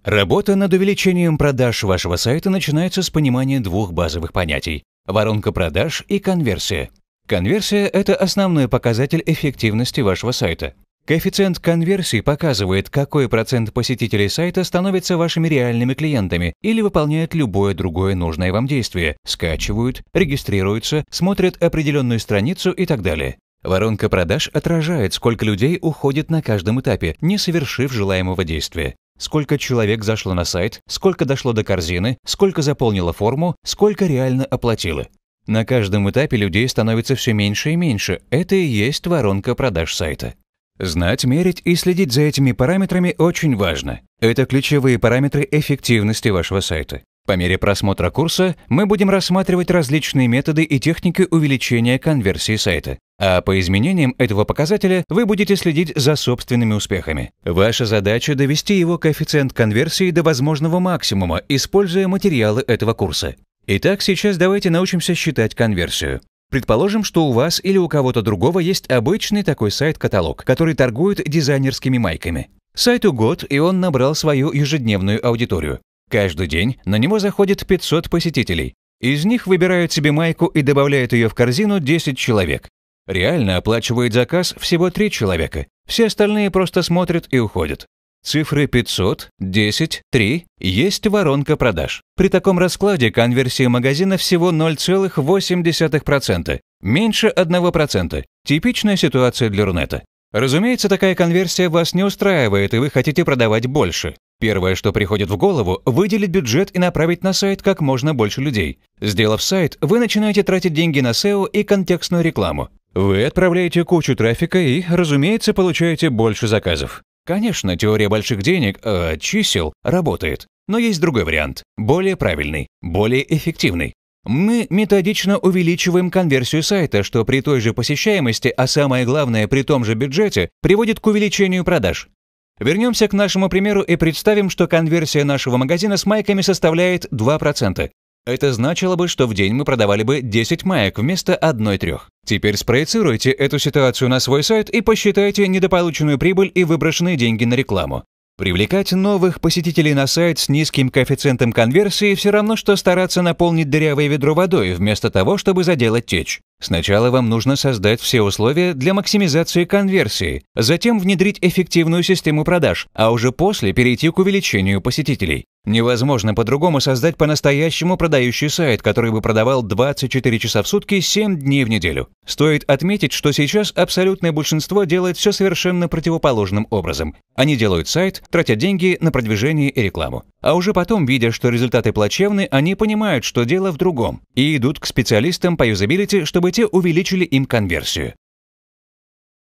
Работа над увеличением продаж вашего сайта начинается с понимания двух базовых понятий – воронка продаж и конверсия. Конверсия – это основной показатель эффективности вашего сайта. Коэффициент конверсии показывает, какой процент посетителей сайта становятся вашими реальными клиентами или выполняют любое другое нужное вам действие, скачивают, регистрируются, смотрят определенную страницу и так далее. Воронка продаж отражает, сколько людей уходит на каждом этапе, не совершив желаемого действия. Сколько человек зашло на сайт, сколько дошло до корзины, сколько заполнило форму, сколько реально оплатило. На каждом этапе людей становится все меньше и меньше. Это и есть воронка продаж сайта. Знать, мерить и следить за этими параметрами очень важно. Это ключевые параметры эффективности вашего сайта. По мере просмотра курса мы будем рассматривать различные методы и техники увеличения конверсии сайта. А по изменениям этого показателя вы будете следить за собственными успехами. Ваша задача – довести его коэффициент конверсии до возможного максимума, используя материалы этого курса. Итак, сейчас давайте научимся считать конверсию. Предположим, что у вас или у кого-то другого есть обычный такой сайт-каталог, который торгует дизайнерскими майками. Сайту год, и он набрал свою ежедневную аудиторию. Каждый день на него заходит 500 посетителей. Из них выбирают себе майку и добавляют ее в корзину 10 человек. Реально оплачивает заказ всего 3 человека. Все остальные просто смотрят и уходят. Цифры 500, 10, 3 есть воронка продаж. При таком раскладе конверсия магазина всего 0,8%, меньше 1%. Типичная ситуация для Рунета. Разумеется, такая конверсия вас не устраивает, и вы хотите продавать больше. Первое, что приходит в голову – выделить бюджет и направить на сайт как можно больше людей. Сделав сайт, вы начинаете тратить деньги на SEO и контекстную рекламу. Вы отправляете кучу трафика и, разумеется, получаете больше заказов. Конечно, теория больших денег, чисел, работает. Но есть другой вариант, более правильный, более эффективный. Мы методично увеличиваем конверсию сайта, что при той же посещаемости, а самое главное, при том же бюджете, приводит к увеличению продаж. Вернемся к нашему примеру и представим, что конверсия нашего магазина с майками составляет 2%. Это значило бы, что в день мы продавали бы 10 маек вместо 1-3. Теперь спроецируйте эту ситуацию на свой сайт и посчитайте недополученную прибыль и выброшенные деньги на рекламу. Привлекать новых посетителей на сайт с низким коэффициентом конверсии все равно, что стараться наполнить дырявое ведро водой, вместо того, чтобы заделать течь. Сначала вам нужно создать все условия для максимизации конверсии, затем внедрить эффективную систему продаж, а уже после перейти к увеличению посетителей. Невозможно по-другому создать по-настоящему продающий сайт, который бы продавал 24 часа в сутки, 7 дней в неделю. Стоит отметить, что сейчас абсолютное большинство делает все совершенно противоположным образом. Они делают сайт, тратят деньги на продвижение и рекламу. А уже потом, видя, что результаты плачевны, они понимают, что дело в другом, и идут к специалистам по юзабилити, чтобы те увеличили им конверсию.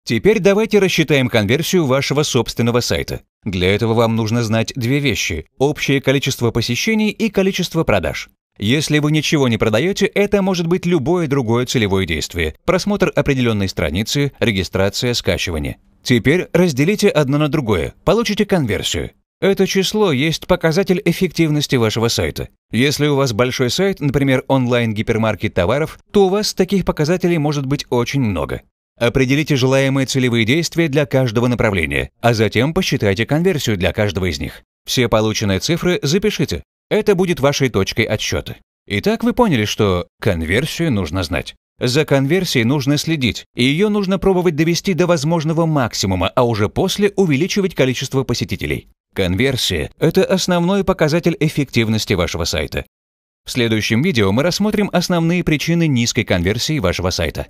Теперь давайте рассчитаем конверсию вашего собственного сайта. Для этого вам нужно знать две вещи – общее количество посещений и количество продаж. Если вы ничего не продаете, это может быть любое другое целевое действие – просмотр определенной страницы, регистрация, скачивание. Теперь разделите одно на другое, получите конверсию. Это число есть показатель эффективности вашего сайта. Если у вас большой сайт, например, онлайн-гипермаркет товаров, то у вас таких показателей может быть очень много. Определите желаемые целевые действия для каждого направления, а затем посчитайте конверсию для каждого из них. Все полученные цифры запишите. Это будет вашей точкой отсчета. Итак, вы поняли, что конверсию нужно знать. За конверсией нужно следить, и ее нужно пробовать довести до возможного максимума, а уже после увеличивать количество посетителей. Конверсия – это основной показатель эффективности вашего сайта. В следующем видео мы рассмотрим основные причины низкой конверсии вашего сайта.